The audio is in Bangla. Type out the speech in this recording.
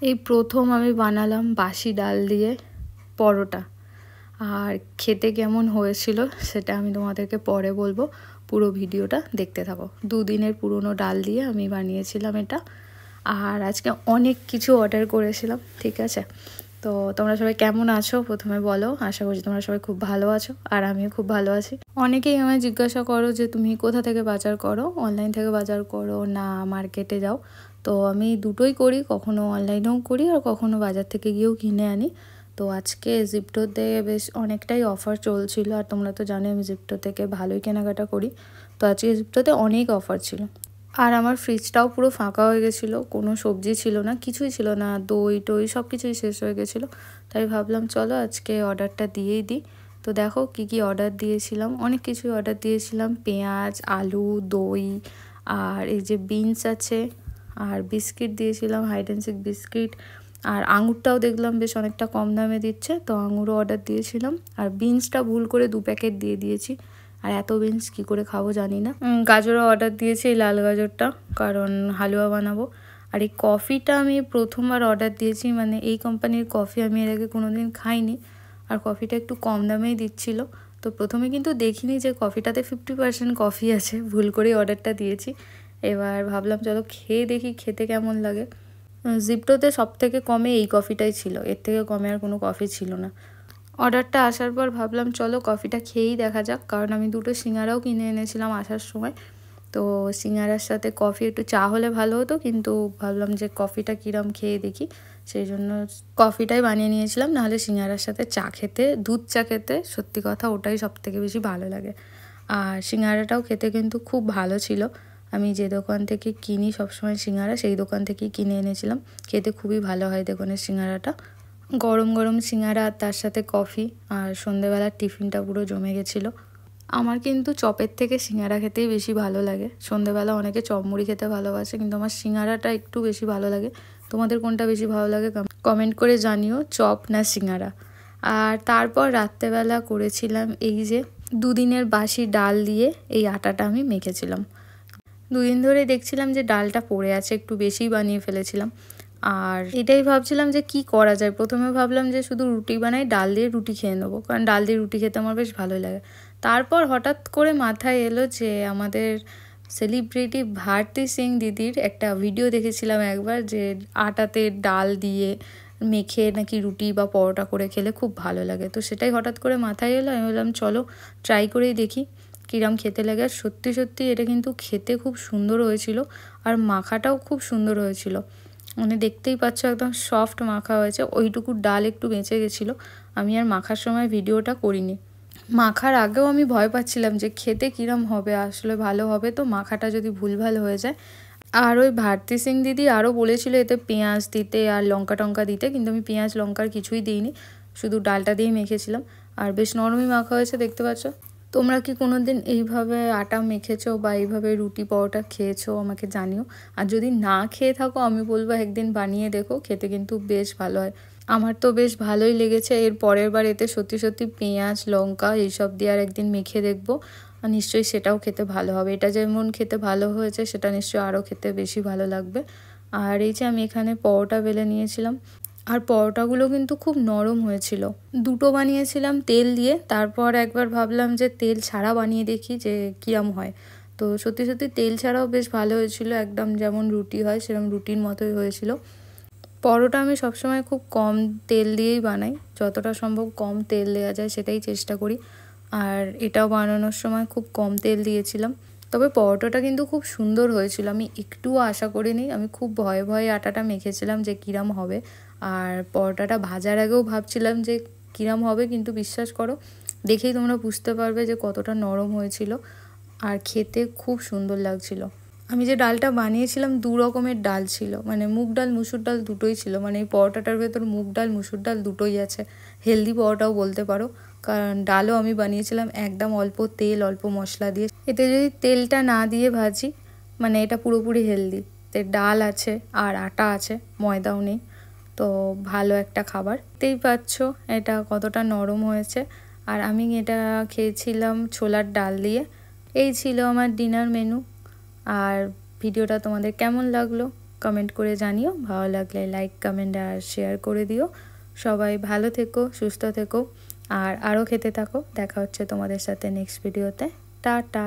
এই প্রথম আমি বানালাম বাসি ডাল দিয়ে পরোটা। আর খেতে কেমন হয়েছিল সেটা আমি তোমাদেরকে পরে বলবো, পুরো ভিডিওটা দেখতে থাকো। 2 দিনের পুরনো ডাল দিয়ে আমি বানিয়েছিলাম এটা। আর আজকে অনেক কিছু অর্ডার করেছিলাম, ঠিক আছে। তো তোমরা সবাই কেমন আছো প্রথমে বলো। আশা করছি তোমরা সবাই খুব ভালো আছো, আর আমিও খুব ভালো আছি। অনেকেই আমায় জিজ্ঞাসা করো যে তুমি কোথা থেকে বাজার করো, অনলাইন থেকে বাজার করো না মার্কেটে যাও। তো আমি দুটোই করি, কখনো অনলাইনেও করি আর কখনো বাজার থেকে গিয়েও কিনে আনি। তো আজকে জিপ্টোতে বেশ অনেকটাই অফার চলছিল, আর তোমরা তো জানো আমি জিপ্টো থেকে ভালোই কেনাকাটা করি। তো আজকে জিপ্টোতে অনেক অফার ছিল। আর আমার ফ্রিজটাও পুরো ফাঁকা হয়ে গেছিলো, কোনো সবজি ছিল না, কিছুই ছিল না, দই টই সব কিছুই শেষ হয়ে গেছিলো। তাই ভাবলাম চলো আজকে অর্ডারটা দিয়েই দিই। তো দেখো কি কি অর্ডার দিয়েছিলাম, অনেক কিছুই অর্ডার দিয়েছিলাম। পেঁয়াজ, আলু, দই, আর এই যে বিনস আছে, আর বিস্কিট দিয়েছিলাম, হাইড অ্যান্ড সিক বিস্কিট। আর আঙুরটাও দেখলাম বেশ অনেকটা কম দামে দিচ্ছে, তো আঙুরও অর্ডার দিয়েছিলাম। আর বিনসটা ভুল করে 2 প্যাকেট দিয়ে দিয়েছি, আর এত বিনস কী করে খাবো জানি না। গাজরও অর্ডার দিয়েছি, এই লাল গাজরটা, কারণ হালুয়া বানাবো। আর এই কফিটা আমি প্রথমবার অর্ডার দিয়েছি, মানে এই কোম্পানির কফি আমি এর আগে কোনো দিন খাইনি। আর কফিটা একটু কম দামেই দিচ্ছিল। তো প্রথমে কিন্তু দেখিনি যে কফিটাতে 50% কফি আছে, ভুল করেই অর্ডারটা দিয়েছি। এবার ভাবলাম চলো খেয়ে দেখি খেতে কেমন লাগে। জিপ্টোতে সব থেকে কমে এই কফিটাই ছিল, এর থেকে কমে আর কোনো কফি ছিল না। অর্ডারটা আসার পর ভাবলাম চলো কফিটা খেয়েই দেখা যাক, কারণ আমি 2টো সিঙ্গারাও কিনে এনেছিলাম আসার সময়। তো সিঙ্গারার সাথে কফি একটু চা হলে ভালো হতো, কিন্তু ভাবলাম যে কফিটা কীরম খেয়ে দেখি, সেই জন্য কফিটাই বানিয়ে নিয়েছিলাম। নাহলে সিঙ্গারার সাথে চা খেতে, দুধ চা খেতে সত্যি কথা ওটাই সব থেকে বেশি ভালো লাগে। আর সিঙ্গারাটাও খেতে কিন্তু খুব ভালো ছিল। আমি যে দোকান থেকে কিনি সবসময় সিঙ্গারা, সেই দোকান থেকেই কিনে এনেছিলাম। খেতে খুবই ভালো হয় দোকানের সিঙ্গারাটা। গরম গরম সিঙ্গারা আর তার সাথে কফি, আর সন্ধেবেলার টিফিনটা পুরো জমে গেছিলো। আমার কিন্তু চপের থেকে সিঙ্গারা খেতেই বেশি ভালো লাগে। সন্ধেবেলা অনেকে চপ মুড়ি খেতে ভালোবাসে, কিন্তু আমার সিঙ্গারাটা একটু বেশি ভালো লাগে। তোমাদের কোনটা বেশি ভালো লাগে কমেন্ট করে জানিও, চপ না সিঙ্গারা। আর তারপর রাত্রেবেলা করেছিলাম এই যে 2 দিনের বাসি ডাল দিয়ে এই আটাটা আমি মেখেছিলাম। 2 দিন ধরে দেখছিলাম যে ডালটা পড়ে আছে, একটু বেশিই বানিয়ে ফেলেছিলাম। আর এটাই ভাবছিলাম যে কি করা যায়। প্রথমে ভাবলাম যে শুধু রুটি বানাই, ডাল দিয়ে রুটি খেয়ে নেবো, কারণ ডাল দিয়ে রুটি খেতে আমার বেশ ভালোই লাগে। তারপর হঠাৎ করে মাথায় এলো যে আমাদের সেলিব্রিটি ভারতী সিং দিদির একটা ভিডিও দেখেছিলাম একবার, যে আটাতে ডাল দিয়ে মেখে নাকি রুটি বা পরোটা করে খেলে খুব ভালো লাগে। তো সেটাই হঠাৎ করে মাথায় এলো, আমি বললাম চলো ট্রাই করেই দেখি কীরকম খেতে লাগে। আর সত্যি সত্যি এটা কিন্তু খেতে খুব সুন্দর হয়েছিল, আর মাখাটাও খুব সুন্দর হয়েছিল। মানে দেখতেই পাচ্ছ একদম সফট মাখা হয়েছে। ওইটুকু ডাল একটু বেঁচে গেছিলো, আমি আর মাখার সময় ভিডিওটা করিনি। মাখার আগেও আমি ভয় পাচ্ছিলাম যে খেতে কীরম হবে, আসলে ভালো হবে তো, মাখাটা যদি ভুলভাল হয়ে যায়। আর ওই ভারতী সিং দিদি আরও বলেছিল এতে পেঁয়াজ দিতে আর লঙ্কা টঙ্কা দিতে, কিন্তু আমি পেঁয়াজ লঙ্কার কিছুই দিইনি, শুধু ডালটা দিয়েই মেখেছিলাম। আর বেশ নরমই মাখা হয়েছে, দেখতে পাচ্ছ। তোমরা কি কোনো দিন এইভাবে আটা মেখেছো বা এইভাবে রুটি পরোটা খেয়েছো আমাকে জানিও। আর যদি না খেয়ে থাকো আমি বলবো একদিন বানিয়ে দেখো, খেতে কিন্তু বেশ ভালো হয়। আমার তো বেশ ভালোই লেগেছে। এর পরের বার এতে সত্যি সত্যি পেঁয়াজ লঙ্কা এইসব দিয়ে আর একদিন মেখে দেখবো, আর নিশ্চয়ই সেটাও খেতে ভালো হবে। এটা যেমন খেতে ভালো হয়েছে, সেটা নিশ্চয়ই আরও খেতে বেশি ভালো লাগবে। আর এই যে আমি এখানে পরোটা বেলে নিয়েছিলাম, আর পরোটাগুলো কিন্তু খুব নরম হয়েছিল। 2টো বানিয়েছিলাম তেল দিয়ে, তারপর একবার ভাবলাম যে তেল ছাড়া বানিয়ে দেখি যে কীরম হয়। তো সত্যি সত্যি তেল ছাড়াও বেশ ভালো হয়েছিল, একদম যেমন রুটি হয় সেরকম রুটির মতোই হয়েছিল। পরোটা আমি সবসময় খুব কম তেল দিয়েই বানাই, যতটা সম্ভব কম তেল দেওয়া যায় সেটাই চেষ্টা করি। আর এটাও বানানোর সময় খুব কম তেল দিয়েছিলাম। তবে পরোটাটা কিন্তু খুব সুন্দর হয়েছিল, আমি একটুও আশা করিনি। আমি খুব ভয়ে ভয়ে আটাটা মেখেছিলাম যে কিরম হবে। আর পরোটাটা ভাজার আগেও ভাবছিলাম যে কিরম হবে, কিন্তু বিশ্বাস করো দেখেই তোমরা বুঝতে পারবে যে কতটা নরম হয়েছিল, আর খেতে খুব সুন্দর লাগছিল। আমি যে ডালটা বানিয়েছিলাম 2 রকমের ডাল ছিল, মানে মুগ ডাল মুসুর ডাল দুটোই ছিল। মানে এই পরোটাটার ভেতর মুগ ডাল মুসুর ডাল দুটোই আছে। হেলদি পরোটাও বলতে পারো, কারণ ডালও আমি বানিয়েছিলাম একদম অল্প তেল অল্প মশলা দিয়ে। এতে যদি তেলটা না দিয়ে ভাজি, মানে এটা পুরোপুরি হেলদি। এতে ডাল আছে আর আটা আছে, ময়দাও নেই। তো ভালো একটা খাবার। দেখতেই পাচ্ছ এটা কতটা নরম হয়েছে। আর আমি এটা খেয়েছিলাম ছোলার ডাল দিয়ে। এই ছিল আমার ডিনার মেনু। আর ভিডিওটা তোমাদের কেমন লাগলো কমেন্ট করে জানিও, ভালো লাগলে লাইক কমেন্ট আর শেয়ার করে দিও। সবাই ভালো থেকো, সুস্থ থেকো আর আরও খেতে থাকো। দেখা হচ্ছে তোমাদের সাথে নেক্সট ভিডিওতে। টাটা।